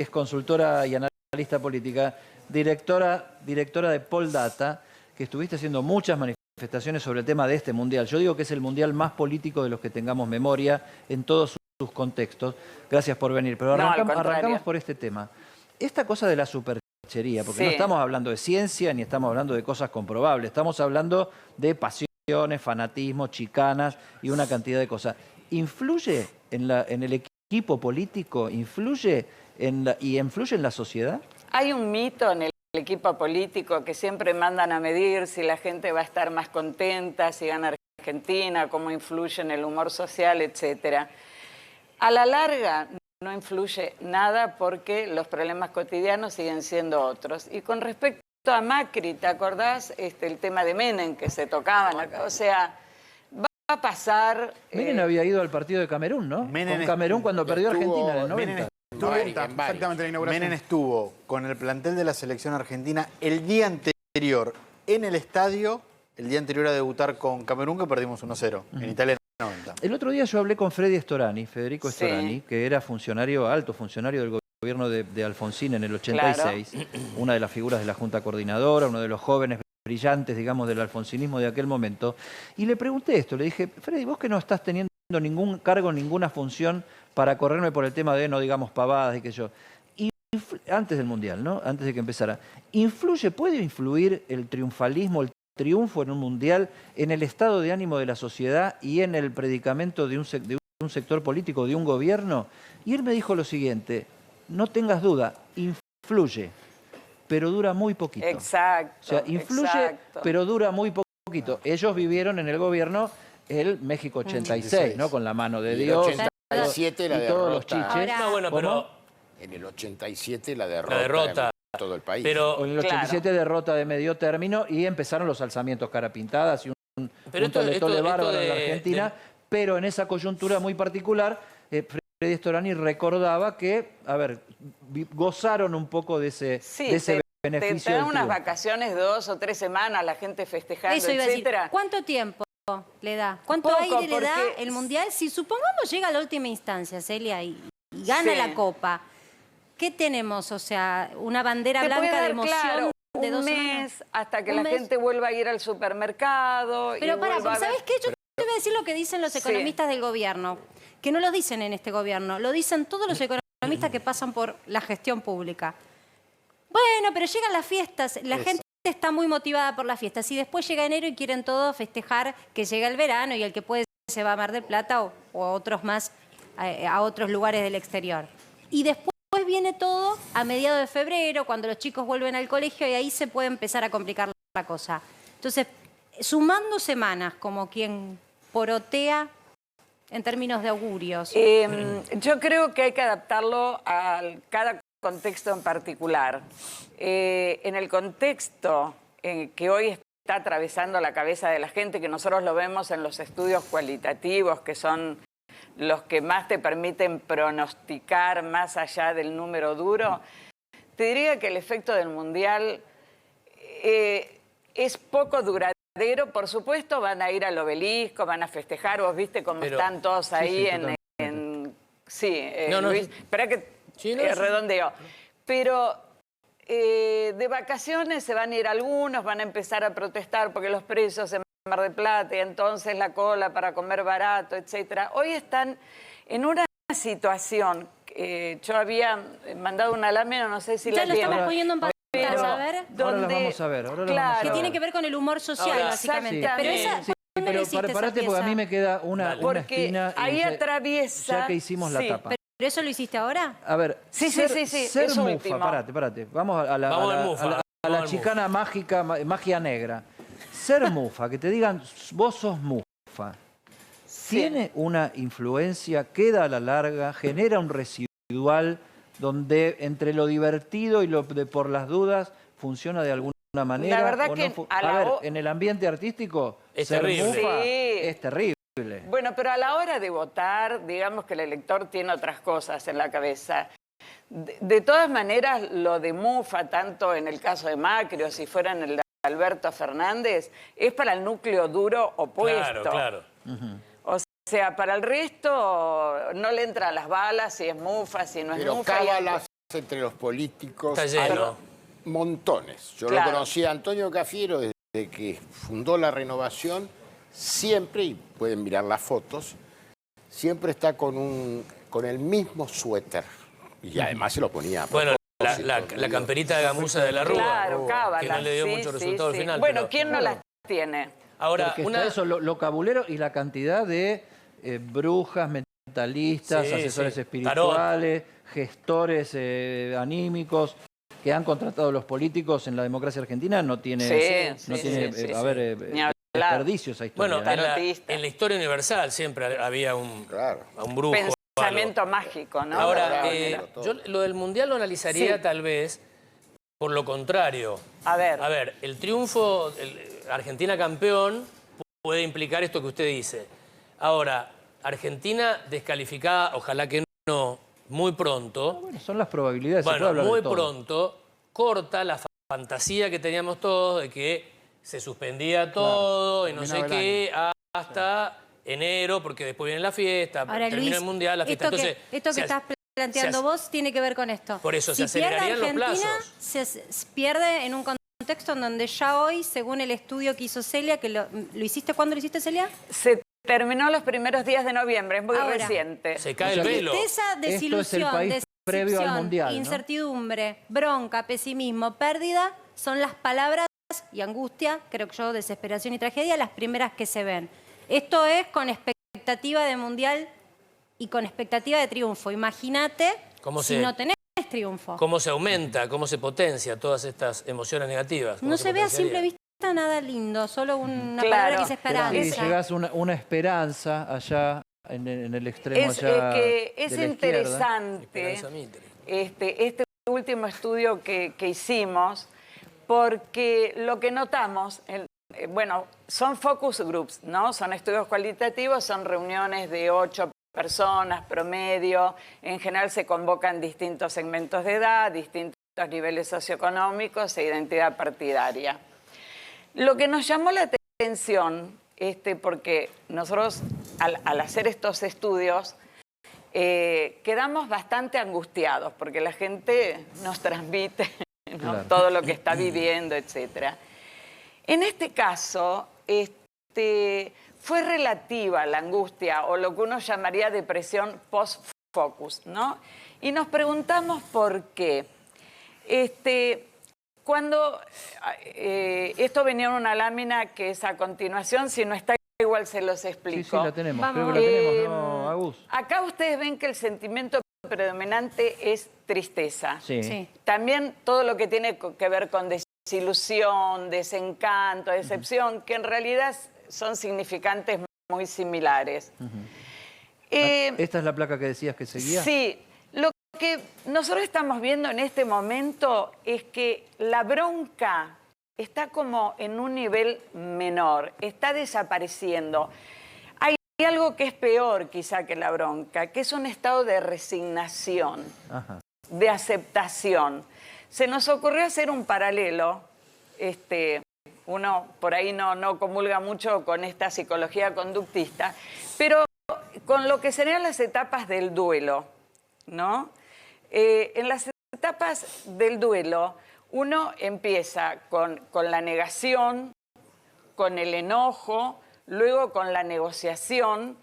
es consultora y analista política, directora de Poldata, que estuviste haciendo muchas manifestaciones sobre el tema de este mundial. Yo digo que es el mundial más político de los que tengamos memoria en todos sus contextos. Gracias por venir. Pero arrancamos por este tema. Esta cosa de la superchería, porque no estamos hablando de ciencia ni estamos hablando de cosas comprobables. Estamos hablando de pasiones, fanatismo, chicanas y una cantidad de cosas. ¿Influye en el equipo político? ¿Influye y influye en la sociedad? Hay un mito en el equipo político que siempre mandan a medir si la gente va a estar más contenta, si gana Argentina, cómo influye en el humor social, etc. A la larga no influye nada porque los problemas cotidianos siguen siendo otros. Y con respecto a Macri, ¿te acordás el tema de Menem que se tocaban acá? O sea, va a pasar... Menem había ido al partido de Camerún, ¿no? Con Camerún cuando perdió Argentina en el 90. Exactamente, la inauguración. Menem estuvo con el plantel de la selección argentina el día anterior en el estadio, el día anterior a debutar con Camerún, que perdimos 1-0 en Italia en el 90. El otro día yo hablé con Federico Storani, que era alto funcionario del gobierno de Alfonsín en el 86, claro. Una de las figuras de la Junta Coordinadora, uno de los jóvenes brillantes, digamos, del alfonsinismo de aquel momento. Y le pregunté esto, le dije, Freddy, vos que no estás teniendo ningún cargo, ninguna función para correrme por el tema de, no digamos, pavadas y que yo... Antes del Mundial, ¿no? Antes de que empezara. ¿Puede influir el triunfalismo, el triunfo en un Mundial, en el estado de ánimo de la sociedad y en el predicamento de un sector político, de un gobierno? Y él me dijo lo siguiente, no tengas duda, influye, pero dura muy poquito. Exacto. O sea, influye, pero dura muy poquito. Ellos vivieron en el gobierno el México 86, ¿no? Con la mano de Dios. El 87 la y derrota. todos los chiches. No, bueno, pero... En el 87 la derrota en todo el país. Pero en el 87 derrota de medio término y empezaron los alzamientos cara pintadas y un tole bárbaro en la Argentina. Pero en esa coyuntura muy particular, Freddy Storani recordaba que, a ver, gozaron un poco de ese beneficio. Te dan unas vacaciones de 2 o 3 semanas, la gente festejando, eso iba etcétera. A decir, ¿cuánto tiempo le da? ¿Cuánto aire le da el Mundial? Si supongamos llega a la última instancia, Celia, y gana la Copa, ¿qué tenemos? O sea, una bandera blanca de emoción, claro, de 2 mes semanas. hasta que la gente vuelva a ir al supermercado. Pero ¿sabes qué? Yo te voy a decir lo que dicen los economistas del gobierno, que no lo dicen en este gobierno, lo dicen todos los economistas que pasan por la gestión pública. Bueno, pero llegan las fiestas, la gente está muy motivada por las fiestas y después llega enero y quieren todos festejar que llega el verano y el que puede se va a Mar del Plata o a otros más, a otros lugares del exterior. Y después viene todo a mediados de febrero, cuando los chicos vuelven al colegio y ahí se puede empezar a complicar la cosa. Entonces, sumando semanas como quien porotea en términos de augurios. Yo creo que hay que adaptarlo a cada contexto en particular. En el contexto que hoy está atravesando la cabeza de la gente, que nosotros lo vemos en los estudios cualitativos, que son los que más te permiten pronosticar más allá del número duro, te diría que el efecto del Mundial es poco duradero. Por supuesto van a ir al obelisco, van a festejar, vos viste cómo están todos ahí Luis, espera que redondeo. Pero de vacaciones se van a ir algunos, van a empezar a protestar porque los precios en Mar del Plata y entonces la cola para comer barato, etcétera. Hoy están en una situación, yo había mandado una lámina, no sé si ya la lo estamos poniendo en pantalla, a ver. Ahora la vamos a ver. Que tiene que ver con el humor social, básicamente. Pero esa... Pero prepárate porque a mí me queda una espina. Ahí atraviesa... Ya que hicimos la tapa. ¿Pero eso lo hiciste ahora? A ver, sí, ser es mufa, último. Parate. Vamos a la chicana mágica, magia negra. Ser mufa, que te digan, vos sos mufa, ¿tiene una influencia, queda a la larga, genera un residual donde entre lo divertido y lo de por las dudas funciona de alguna manera? La verdad que en el ambiente artístico, ser mufa es terrible. Bueno, pero a la hora de votar, digamos que el elector tiene otras cosas en la cabeza. De todas maneras, lo de mufa, tanto en el caso de Macri o si fuera en el de Alberto Fernández, es para el núcleo duro opuesto. Claro. O sea, para el resto no le entran las balas si es mufa, si no es mufa. entre los políticos. Está lleno. Montones. Yo Claro. lo conocí a Antonio Cafiero desde que fundó La Renovación. Siempre, y pueden mirar las fotos, siempre está con el mismo suéter. Y además se lo ponía a Bueno, propósito, la ¿no? camperita de Gamuza de la Rúa. Claro, cábala. Que no le dio sí, mucho sí, resultado al sí. final. Bueno, pero- ¿quién no las tiene? Ahora, Porque está eso, lo cabulero y la cantidad de brujas, mentalistas, Sí, asesores sí. espirituales, gestores anímicos que han contratado los políticos en la democracia argentina no tiene, Sí, no sí, tiene sí, sí, a ver, Ni hablar. desperdicio esa historia. Bueno, Tarotista. en la historia universal siempre había un brujo. o algo. Pensamiento mágico, ¿no? Ahora, Claro, yo lo del Mundial lo analizaría Sí. tal vez por lo contrario. A ver. A ver, el triunfo, Argentina campeón, puede implicar esto que usted dice. Ahora, Argentina descalificada, ojalá que no, muy pronto. Bueno, son las probabilidades. se puede Bueno, hablar de muy todo. pronto corta la fantasía que teníamos todos de que se suspendía todo y no sé terminaba el qué hasta enero, porque después viene la fiesta, Ahora, termina Luis, el Mundial, la fiesta. esto que, Entonces, esto que se estás planteando se vos tiene que ver con esto. Por eso, si se acelerarían pierde los Argentina, plazos. se pierde en un contexto en donde ya hoy, según el estudio que hizo Celia, que lo hiciste, ¿cuándo lo hiciste, Celia? Se terminó los primeros días de noviembre, es muy Ahora. reciente. se cae el velo. Tristeza, Esto es el desilusión, país previo al decepción, Mundial, ¿no? incertidumbre, bronca, pesimismo, pérdida, son las palabras y angustia, creo que yo, desesperación y tragedia, las primeras que se ven. Esto es con expectativa de Mundial y con expectativa de triunfo. Imagínate ¿Cómo si se- no tenés triunfo. ¿Cómo se aumenta, cómo se potencia todas estas emociones negativas? ¿Cómo No se se ve a potenciaría? simple vista nada lindo, solo una Claro. palabra que dice Y esperanza. llegás a una esperanza allá en el extremo allá que es de la izquierda. interesante Esperanza Mitre. este último estudio que hicimos, porque lo que notamos, bueno, son focus groups, ¿no? Son estudios cualitativos, son reuniones de 8 personas promedio, en general se convocan distintos segmentos de edad, distintos niveles socioeconómicos e identidad partidaria. Lo que nos llamó la atención, porque nosotros al hacer estos estudios quedamos bastante angustiados, porque la gente nos transmite, ¿no? Claro. todo lo que está viviendo, etc. En este caso, fue relativa la angustia o lo que uno llamaría depresión post-focus, ¿no? Y nos preguntamos por qué. Cuando esto venía en una lámina que es a continuación, si no está igual se los explico. Sí, sí, la tenemos. Vamos. Creo que la tenemos, ¿no, Agus? Acá ustedes ven que el sentimiento predominante es tristeza. Sí. Sí. También todo lo que tiene que ver con desilusión, desencanto, decepción, que en realidad son significantes muy similares. ¿Esta es la placa que decías que seguía? Sí, lo que nosotros estamos viendo en este momento es que la bronca está como en un nivel menor, está desapareciendo. Hay algo que es peor quizá que la bronca, que es un estado de resignación, Ajá. de aceptación. Se nos ocurrió hacer un paralelo, uno por ahí no comulga mucho con esta psicología conductista, pero con lo que serían las etapas del duelo, ¿no? En las etapas del duelo, uno empieza con la negación, con el enojo, luego con la negociación,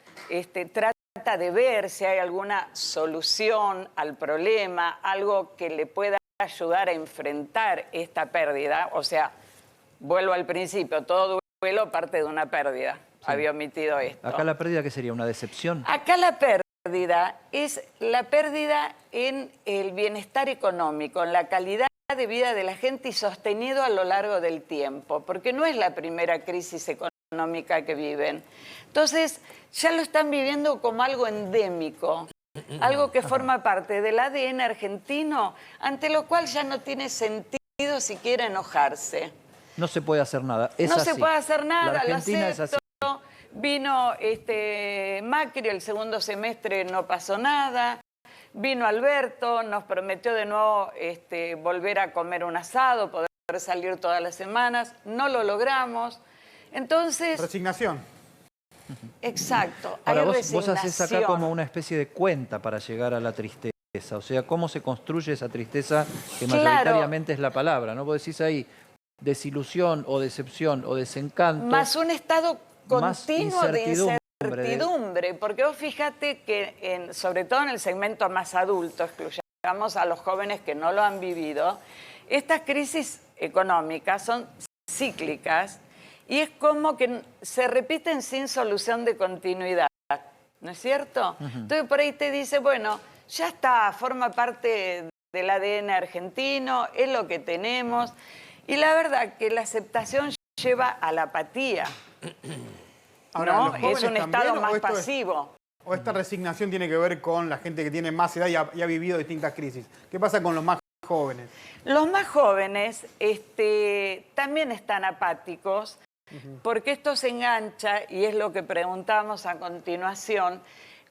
trata de ver si hay alguna solución al problema, algo que le pueda ayudar a enfrentar esta pérdida. O sea, vuelvo al principio, todo duelo parte de una pérdida. Había omitido esto. Acá la pérdida, ¿qué sería? ¿Una decepción? Acá la pérdida es la pérdida en el bienestar económico, en la calidad de vida de la gente y sostenido a lo largo del tiempo, porque no es la primera crisis económica que viven. Entonces, ya lo están viviendo como algo endémico, algo que forma parte del ADN argentino, ante lo cual ya no tiene sentido siquiera enojarse. No se puede hacer nada. Es No así. se puede hacer nada, La Argentina lo es así. acepto. Vino Macri, el segundo semestre no pasó nada. Vino Alberto, nos prometió de nuevo volver a comer un asado, poder salir todas las semanas. No lo logramos. Entonces, Resignación. exacto, Ahora, hay vos haces acá resignación. como una especie de cuenta para llegar a la tristeza. O sea, cómo se construye esa tristeza que Claro. mayoritariamente es la palabra, ¿no? Vos decís ahí desilusión o decepción o desencanto. Más un estado más continuo de incertidumbre, incertidumbre, porque vos fíjate que sobre todo en el segmento más adulto, excluyamos a los jóvenes que no lo han vivido, estas crisis económicas son cíclicas y es como que se repiten sin solución de continuidad, ¿no es cierto? Entonces por ahí te dice, bueno, ya está, forma parte del ADN argentino, es lo que tenemos, y la verdad que la aceptación lleva a la apatía. Ahora, ¿no? ¿los jóvenes Es un estado también, más o esto pasivo. ¿O esta resignación tiene que ver con la gente que tiene más edad y ha vivido distintas crisis? ¿Qué pasa con los más jóvenes? Los más jóvenes también están apáticos, porque esto se engancha, y es lo que preguntamos a continuación,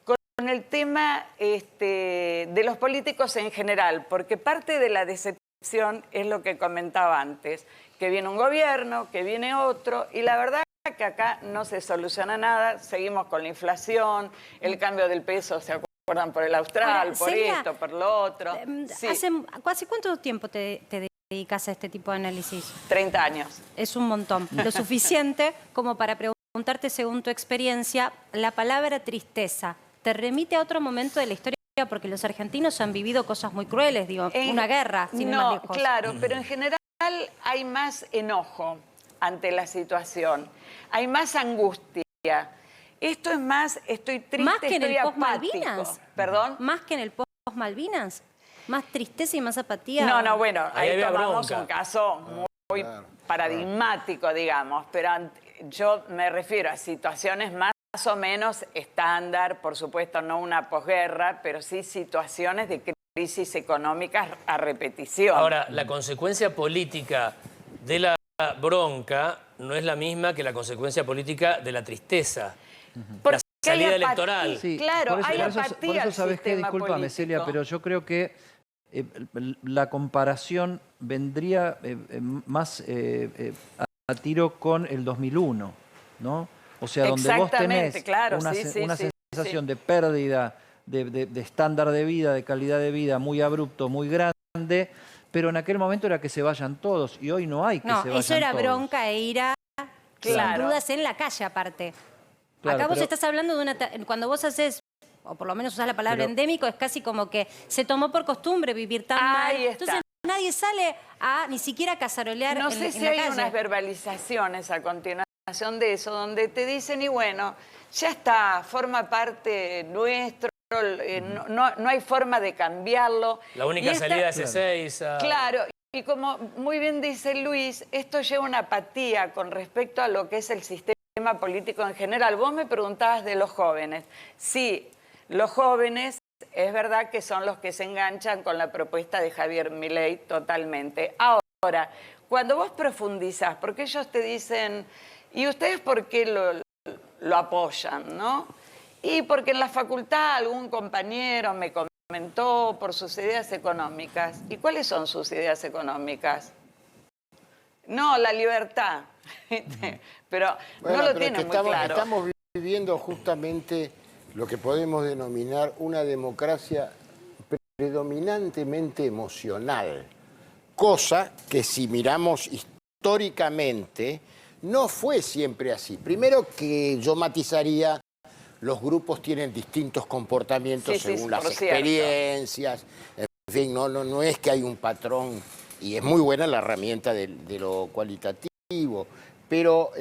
con el tema de los políticos en general, porque parte de la decepción es lo que comentaba antes, que viene un gobierno, que viene otro, y la verdad que acá no se soluciona nada, seguimos con la inflación, el cambio del peso, ¿se acuerdan? Por el austral, Ahora, por Celia, esto, por lo otro. Sí, ¿Hace cuánto tiempo te dedicas a este tipo de análisis? 30 años. Es un montón. Lo suficiente como para preguntarte, según tu experiencia, la palabra tristeza, ¿te remite a otro momento de la historia? Porque los argentinos han vivido cosas muy crueles, digo, una guerra, sin ir más No, lejos. claro, pero en general hay más enojo ante la situación, hay más angustia. Esto es más, estoy triste, ¿Más que en estoy el apático. post-Malvinas? ¿Perdón? ¿Más que en el post-Malvinas? ¿Más tristeza y más apatía? No, bueno, Ahí ahí había tomamos bronca. un caso muy paradigmático, digamos, pero yo me refiero a situaciones más o menos estándar, por supuesto no una posguerra, pero sí situaciones de crisis económicas a repetición. Ahora, la consecuencia política de la bronca no es la misma que la consecuencia política de la tristeza. Porque la salida hay electoral. Sí, Claro, hay por apatía eso al sabes qué, sistema discúlpame político. Celia, pero yo creo que la comparación vendría más a tiro con el 2001, ¿no? O sea, donde vos tenés Exactamente, claro, una, sí, una sí, sensación sí. de pérdida de estándar de vida, de calidad de vida muy abrupto, muy grande, pero en aquel momento era que se vayan todos y hoy no hay que No, se vayan eso era todos. bronca e ira, Claro. sin dudas, en la calle aparte. Claro, Acá vos pero- estás hablando de una... Cuando vos haces, o por lo menos usás la palabra Pero- endémico, es casi como que se tomó por costumbre vivir tan mal. Ahí está. Entonces nadie sale a ni siquiera cazarolear No en, sé en si la hay calle. unas verbalizaciones a continuación de eso, donde te dicen, y bueno, ya está, forma parte nuestro, no hay forma de cambiarlo. La única Y esta- salida es Ezeiza. Claro, y como muy bien dice Luis, esto lleva una apatía con respecto a lo que es el sistema político en general. Vos me preguntabas de los jóvenes. Sí, los jóvenes es verdad que son los que se enganchan con la propuesta de Javier Milei totalmente. Ahora, cuando vos profundizás, porque ellos te dicen, ¿y ustedes por qué lo apoyan, no? Y porque en la facultad algún compañero me comentó por sus ideas económicas. ¿Y cuáles son sus ideas económicas? No, la libertad. Pero Bueno, no lo pero es que tienen muy claro. estamos viviendo justamente lo que podemos denominar una democracia predominantemente emocional, cosa que si miramos históricamente no fue siempre así. Primero que yo matizaría, los grupos tienen distintos comportamientos Sí, sí, según las por cierto. experiencias, en fin, no es que hay un patrón, y es muy buena la herramienta de lo cualitativo, pero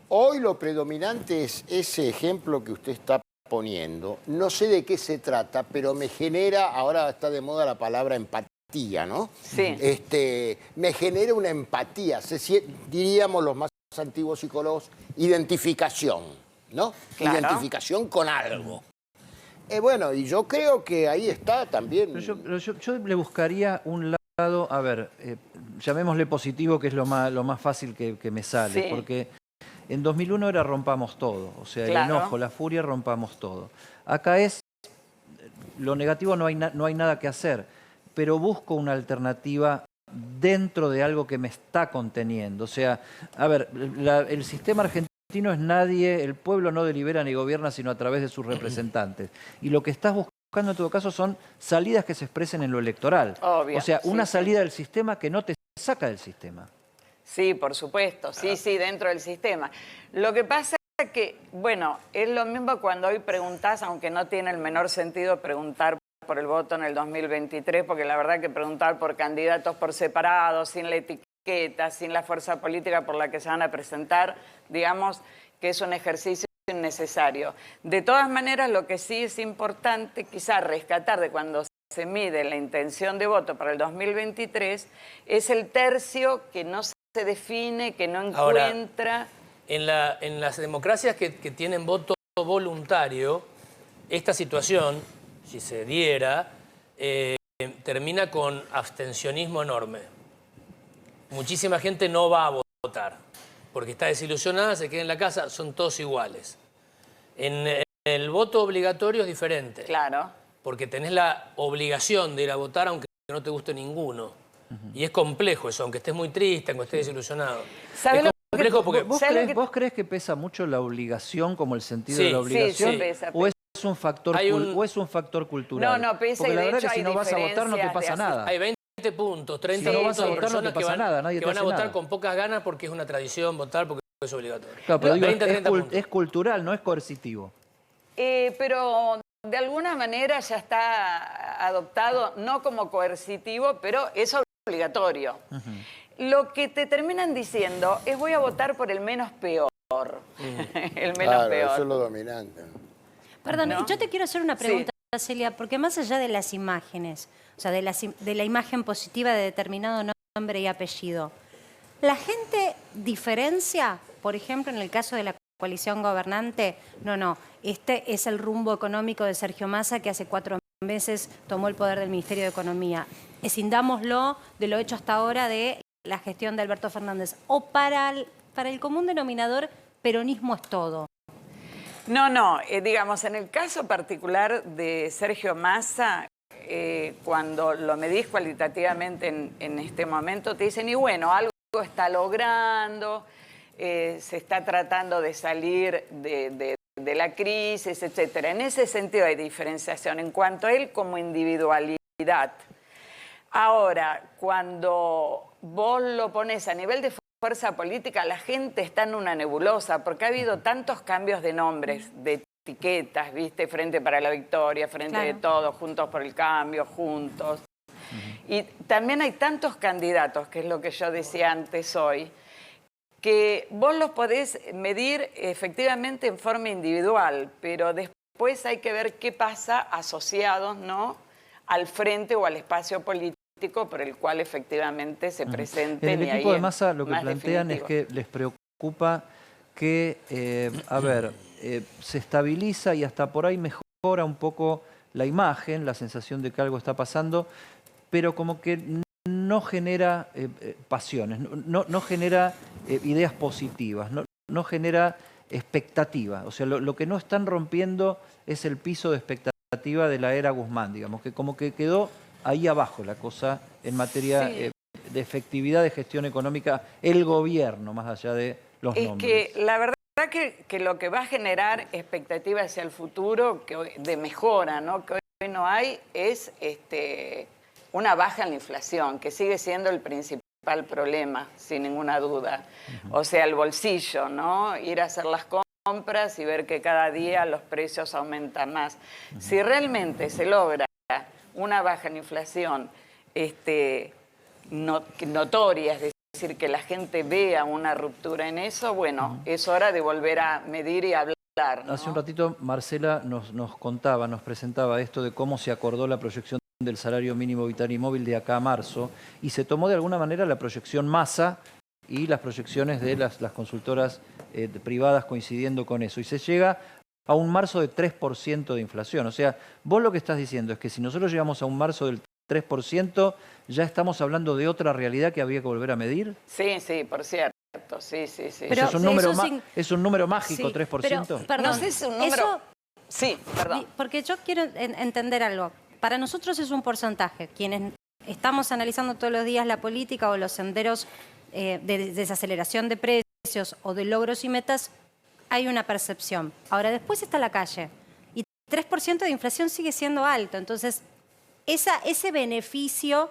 hoy lo predominante es ese ejemplo que usted está poniendo. No sé de qué se trata, pero me genera, ahora está de moda la palabra empatía, ¿no? Sí. Me genera una empatía, diríamos los más antiguos psicólogos, identificación, ¿no? Claro. Identificación con algo. Bueno, y yo creo que ahí está también. Pero yo le buscaría un lado, a ver, llamémosle positivo, que es lo más fácil que me sale, Sí. porque en 2001 era rompamos todo, o sea, Claro. el enojo, la furia, rompamos todo. Acá es, lo negativo no hay nada que hacer, pero busco una alternativa dentro de algo que me está conteniendo. O sea, a ver, el sistema argentino es nadie, el pueblo no delibera ni gobierna sino a través de sus representantes. Y lo que estás buscando buscando en todo caso son salidas que se expresen en lo electoral. Obvio, o sea, una sí. salida del sistema que no te saca del sistema. Sí, por supuesto, sí, dentro del sistema. Lo que pasa es que, bueno, es lo mismo cuando hoy preguntás, aunque no tiene el menor sentido preguntar por el voto en el 2023, porque la verdad que preguntar por candidatos por separado, sin la etiqueta, sin la fuerza política por la que se van a presentar, digamos que es un ejercicio innecesario. De todas maneras, lo que sí es importante, quizás rescatar de cuando se mide la intención de voto para el 2023, es el tercio que no se define, que no encuentra... Ahora, en las democracias que tienen voto voluntario, esta situación, si se diera, termina con abstencionismo enorme. Muchísima gente no va a votar, porque está desilusionada, se queda en la casa, son todos iguales. En el voto obligatorio es diferente. Claro. Porque tenés la obligación de ir a votar aunque no te guste ninguno. Y es complejo eso, aunque estés muy triste, aunque estés desilusionado. ¿Sabes Es complejo porque... ¿Vos crees que pesa mucho la obligación como el sentido de la obligación? Sí, pesa. ¿O es un factor, o es un factor cultural? No, pesa. Porque y la de verdad hecho que si no vas a votar no te pasa nada. Hay 20 puntos, 30 Si no vas puntos a de votar, no te personas que pasa van, nada, nadie que te van a hace votar nada. con pocas ganas porque es una tradición votar, porque es obligatorio. Claro, pero digo, 20, 30 puntos. es cultural, no es coercitivo. Pero de alguna manera ya está adoptado, no como coercitivo, pero es obligatorio. Lo que te terminan diciendo es voy a votar por el menos peor. El menos Claro, peor. eso es lo dominante. Perdón, ¿No? yo te quiero hacer una pregunta, Celia, porque más allá de las imágenes, o sea, de la imagen positiva de determinado nombre y apellido, ¿la gente diferencia, por ejemplo, en el caso de la coalición gobernante? No, este es el rumbo económico de Sergio Massa, que hace 4 meses tomó el poder del Ministerio de Economía. Escindámoslo de lo hecho hasta ahora de la gestión de Alberto Fernández. ¿O para el común denominador, peronismo es todo? No, digamos, en el caso particular de Sergio Massa, cuando lo medís cualitativamente en este momento, te dicen, y bueno, algo está logrando, se está tratando de salir de la crisis, etcétera. En ese sentido hay diferenciación en cuanto a él como individualidad. Ahora, cuando vos lo pones a nivel de fuerza política, la gente está en una nebulosa, porque ha habido tantos cambios de nombres, de etiquetas, ¿viste? Frente para la Victoria, Frente de Todos, Juntos por el Cambio, Juntos. Y también hay tantos candidatos, que es lo que yo decía antes hoy, que vos los podés medir efectivamente en forma individual, pero después hay que ver qué pasa asociados, ¿no?, al frente o al espacio político por el cual efectivamente se presenten. En el equipo de Massa lo que plantean es que les preocupa que, se estabiliza y hasta por ahí mejora un poco la imagen, la sensación de que algo está pasando, pero como que no genera pasiones, no genera ideas positivas, no genera expectativa. O sea, lo que no están rompiendo es el piso de expectativa de la era Guzmán, digamos, que como que quedó ahí abajo la cosa en materia de efectividad de gestión económica, el gobierno, más allá de los nombres. Es que la verdad que lo que va a generar expectativa hacia el futuro, de mejora, ¿no?, que hoy no hay, es una baja en la inflación, que sigue siendo el principal problema, sin ninguna duda. O sea, el bolsillo, ¿no?, ir a hacer las compras y ver que cada día los precios aumentan más. Si realmente se logra una baja en inflación notoria, es decir, que la gente vea una ruptura en eso, bueno, es hora de volver a medir y hablar, ¿no? Hace un ratito Marcela nos presentaba esto de cómo se acordó la proyección del salario mínimo vital y móvil de acá a marzo, y se tomó de alguna manera la proyección Massa y las proyecciones de las consultoras privadas coincidiendo con eso, y se llega a un marzo de 3% de inflación. O sea, vos lo que estás diciendo es que si nosotros llegamos a un marzo del 3%, ¿ya estamos hablando de otra realidad que había que volver a medir? Sí, por cierto. Sí. Pero es un número mágico, sí, 3%. Pero, perdón, no sé si es un número... Sí, perdón. Porque yo quiero entender algo. Para nosotros es un porcentaje. Quienes estamos analizando todos los días la política o los senderos de desaceleración de precios o de logros y metas, hay una percepción. Ahora, después está la calle. Y 3% de inflación sigue siendo alto. Entonces, ese beneficio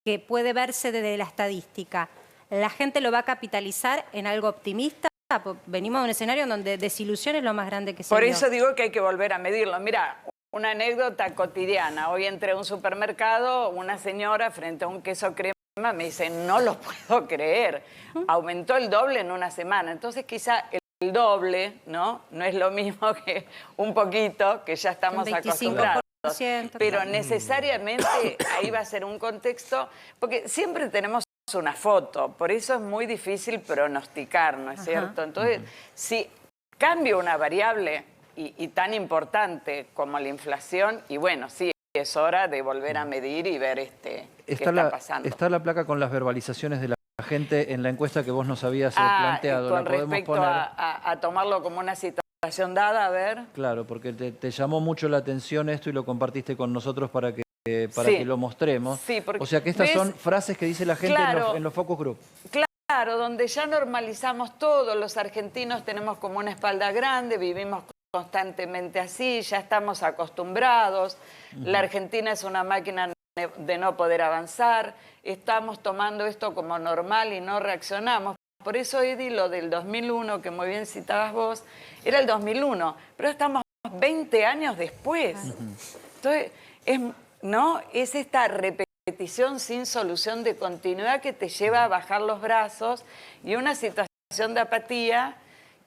que puede verse desde la estadística, ¿la gente lo va a capitalizar en algo optimista? Venimos de un escenario en donde desilusión es lo más grande que se Por vio. eso digo que hay que volver a medirlo. Mira, una anécdota cotidiana. Hoy entré a un supermercado, una señora frente a un queso crema me dice, no lo puedo creer, aumentó el doble en una semana. Entonces quizá el doble, ¿no? No es lo mismo que un poquito, que ya estamos acostumbrados. Pero necesariamente ahí va a ser un contexto, porque siempre tenemos una foto, por eso es muy difícil pronosticar, ¿no es cierto? Entonces, si cambia una variable y tan importante como la inflación, y bueno, sí, es hora de volver a medir y ver qué está pasando. Está la placa con las verbalizaciones de la gente en la encuesta que vos nos habías planteado. Con respecto a tomarlo como una situación dada, a ver. Claro, porque te llamó mucho la atención esto y lo compartiste con nosotros para que lo mostremos. Sí, porque, o sea que estas son frases que dice la gente en los focus group. Claro, donde ya normalizamos todo, los argentinos tenemos como una espalda grande, vivimos constantemente así, ya estamos acostumbrados, la Argentina es una máquina de no poder avanzar, estamos tomando esto como normal y no reaccionamos. Por eso, Edi, lo del 2001, que muy bien citabas vos, era el 2001, pero estamos 20 años después. Entonces, es esta repetición sin solución de continuidad que te lleva a bajar los brazos y una situación de apatía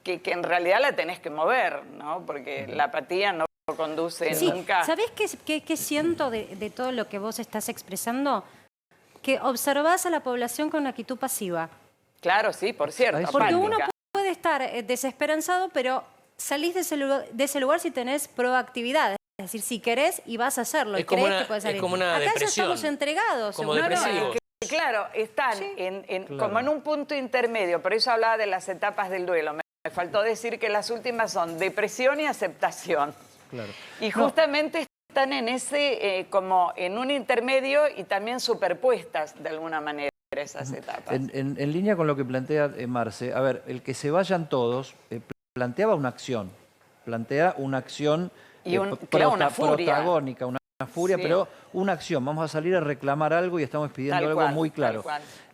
que en realidad la tenés que mover, ¿no? Porque la apatía no conduce nunca. ¿Sabés qué siento de todo lo que vos estás expresando? Que observás a la población con actitud pasiva. Claro, sí, por cierto. Porque uno puede estar desesperanzado, pero salís de ese lugar si tenés proactividad. Es decir, si querés y vas a hacerlo. Es como una Acá depresión. ya estamos entregados. Como depresivos. Claro, están como en un punto intermedio. Por eso hablaba de las etapas del duelo. Me faltó decir que las últimas son depresión y aceptación. Claro. Y justamente están en ese, como en un intermedio y también superpuestas de alguna manera esas etapas. En línea con lo que plantea Marce, a ver, el que se vayan todos planteaba una acción. Plantea una acción y una furia. Protagónica, una furia, pero una acción. Vamos a salir a reclamar algo y estamos pidiendo algo muy claro.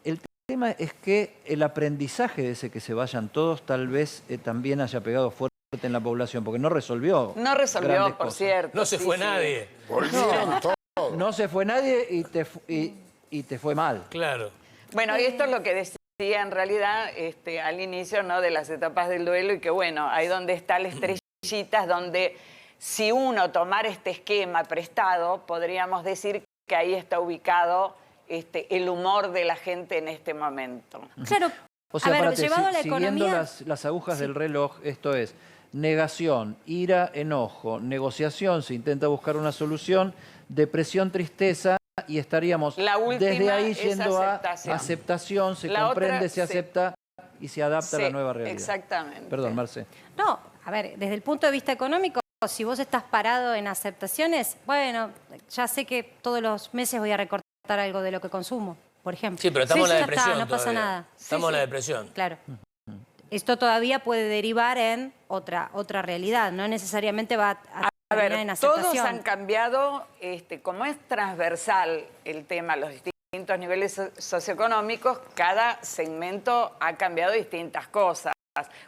El tema es que el aprendizaje de ese que se vayan todos tal vez también haya pegado fuerte en la población, porque no resolvió. No resolvió, por cierto. No se fue nadie. Volvieron todos. No se fue nadie y te fue mal. Claro. Bueno, y esto es lo que decía en realidad al inicio, ¿no?, de las etapas del duelo, y que bueno, ahí donde está la estrellita, donde si uno tomara este esquema prestado, podríamos decir que ahí está ubicado el humor de la gente en este momento. Claro, o sea, llevado a la economía... Siguiendo las agujas del reloj, esto es negación, ira, enojo, negociación, se intenta buscar una solución, depresión, tristeza, y estaríamos desde ahí yendo a aceptación, se comprende, se acepta y se adapta a la nueva realidad. Exactamente. Perdón, Marce. No, a ver, desde el punto de vista económico, si vos estás parado en aceptaciones, bueno, ya sé que todos los meses voy a recortar algo de lo que consumo, por ejemplo. Sí, pero estamos en la depresión no pasa nada. Estamos en la depresión. Claro. Esto todavía puede derivar en otra realidad, no necesariamente va a terminar en aceptación. Todos han cambiado, como es transversal el tema, los distintos niveles socioeconómicos, cada segmento ha cambiado distintas cosas.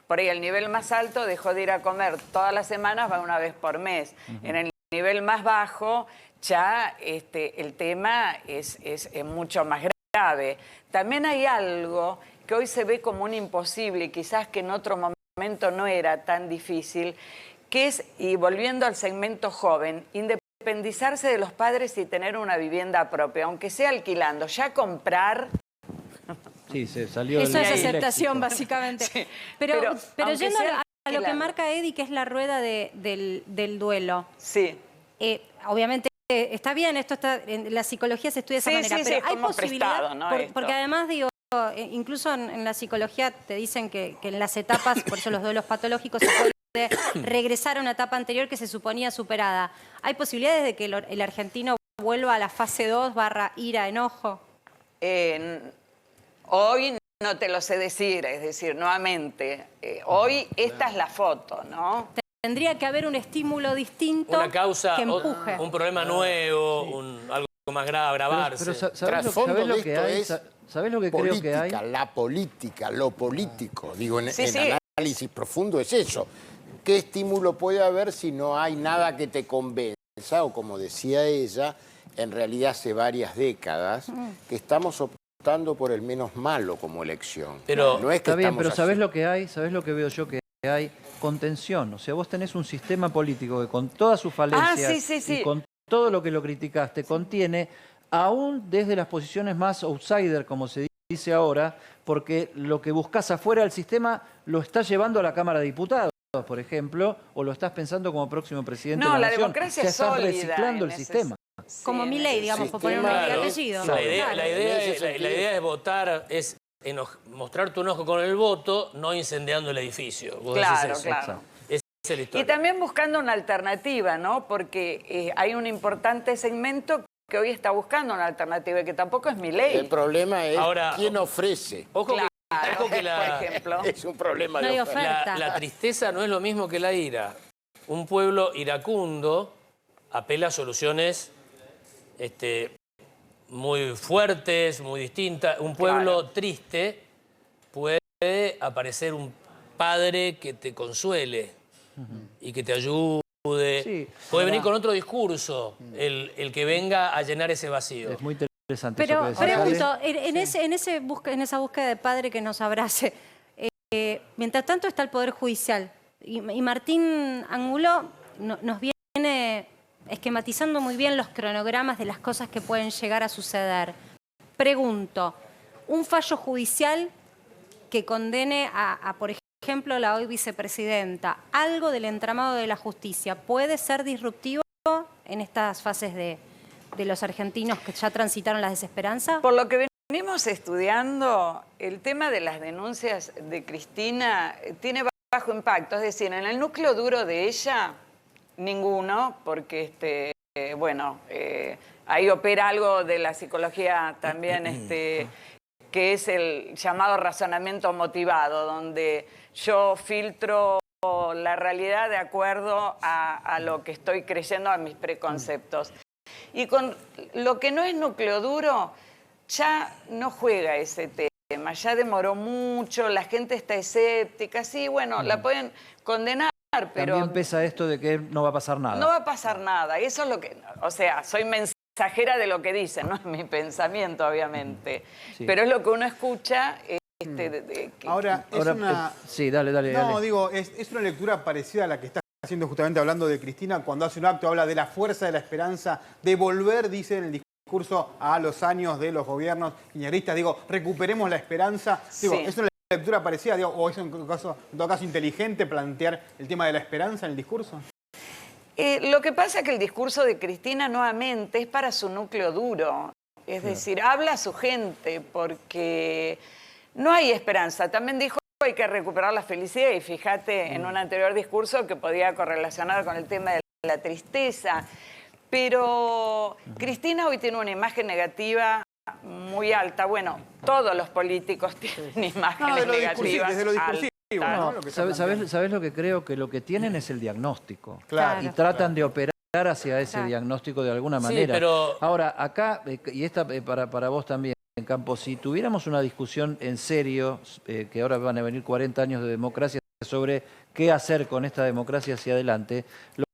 Por ahí el nivel más alto dejó de ir a comer todas las semanas, va una vez por mes. En el nivel más bajo ya el tema es mucho más grave. También hay algo que hoy se ve como un imposible y quizás que en otro momento no era tan difícil, que es, y volviendo al segmento joven, independizarse de los padres y tener una vivienda propia, aunque sea alquilando. Ya comprar... Sí, se salió eso es aceptación, léxico. Básicamente. Sí, pero yendo a lo que marca Edi, que es la rueda del duelo. Sí. Obviamente está bien, esto está en la psicología se estudia de esa manera, pero hay posibilidad, prestado, ¿no? Porque además digo, incluso en la psicología te dicen que en las etapas, por eso los duelos patológicos, se puede regresar a una etapa anterior que se suponía superada. ¿Hay posibilidades de que el argentino vuelva a la fase 2 / ira, enojo? Hoy no te lo sé decir, es decir, nuevamente, hoy esta es la foto, ¿no? Tendría que haber un estímulo distinto Una causa, que empuje. un problema nuevo, algo más grave, agravarse. Pero Trasfondo ¿sabés lo de que esto hay? es ¿Sabés lo que creo que hay? la política, lo político. Digo, en Sí. análisis profundo es eso. ¿Qué estímulo puede haber si no hay nada que te convenza? O como decía ella, en realidad hace varias décadas que estamos optando por el menos malo como elección. Pero no es que Está bien, estamos pero ¿sabés así. lo que hay? ¿Sabés lo que veo yo que hay? Contención. O sea, vos tenés un sistema político que con todas sus falencias sí. y con todo lo que lo criticaste, contiene, aún desde las posiciones más outsider, como se dice ahora, porque lo que buscas afuera del sistema lo estás llevando a la Cámara de Diputados, por ejemplo, o lo estás pensando como próximo presidente No, de la la Nación. democracia O sea, es estás sólida reciclando en el ese sistema. Como mi ley, digamos, por poner un sistema, nombre y claro. apellido. La Claro. idea es votar, es mostrar tu enojo con el voto, no incendiando el edificio. Vos decís Claro, eso. claro. Esa es la historia. Y también buscando una alternativa, ¿no? Porque hay un importante segmento que hoy está buscando una alternativa y que tampoco es mi ley. El problema es Ahora, quién ofrece. Ojo que por ejemplo. Es un problema No de hay oferta. oferta. la tristeza no es lo mismo que la ira. Un pueblo iracundo apela a soluciones muy fuertes, muy distintas. Un pueblo triste puede aparecer un padre que te consuele y que te ayude. Sí. Puede venir con otro discurso, el que venga a llenar ese vacío. Es muy interesante Pero eso que decís. pregunto, en esa búsqueda de padre que nos abrace, mientras tanto está el Poder Judicial y Martín Angulo nos viene esquematizando muy bien los cronogramas de las cosas que pueden llegar a suceder. Pregunto, un fallo judicial que condene por ejemplo, la hoy vicepresidenta, algo del entramado de la justicia, ¿puede ser disruptivo en estas fases de los argentinos que ya transitaron la desesperanza? Por lo que venimos estudiando, el tema de las denuncias de Cristina tiene bajo impacto. Es decir, en el núcleo duro de ella, ninguno, porque, ahí opera algo de la psicología también, que es el llamado razonamiento motivado, donde yo filtro la realidad de acuerdo a lo que estoy creyendo, a mis preconceptos. Y con lo que no es núcleo duro, ya no juega ese tema, ya demoró mucho, la gente está escéptica, sí, bueno, la pueden condenar, pero También pesa esto de que no va a pasar nada. no va a pasar nada. Eso es lo que, o sea, soy mensajera de lo que dicen, no es mi pensamiento, obviamente, Sí. pero es lo que uno escucha. Ahora, es una... Sí, dale. No, digo, es una lectura parecida a la que está haciendo justamente hablando de Cristina. Cuando hace un acto habla de la fuerza de la esperanza, de volver, dice en el discurso, a los años de los gobiernos kirchneristas. Digo, recuperemos la esperanza. Digo, Sí. es una lectura parecida, digo, o es en todo caso inteligente plantear el tema de la esperanza en el discurso. Lo que pasa es que el discurso de Cristina nuevamente es para su núcleo duro. Es decir, habla a su gente porque no hay esperanza. También dijo que hay que recuperar la felicidad y fíjate en un anterior discurso que podía correlacionar con el tema de la tristeza. Pero Cristina hoy tiene una imagen negativa muy alta. Bueno, todos los políticos tienen imágenes negativas desde lo discursivo, altas. ¿no? Lo que está planteando. ¿Sabés lo que creo? Que lo que tienen es el diagnóstico. Claro. Y tratan de operar hacia ese Claro. diagnóstico de alguna Sí, manera. pero- Ahora, acá, y esta para vos también, Campos, si tuviéramos una discusión en serio, que ahora van a venir 40 años de democracia, sobre qué hacer con esta democracia hacia adelante, lo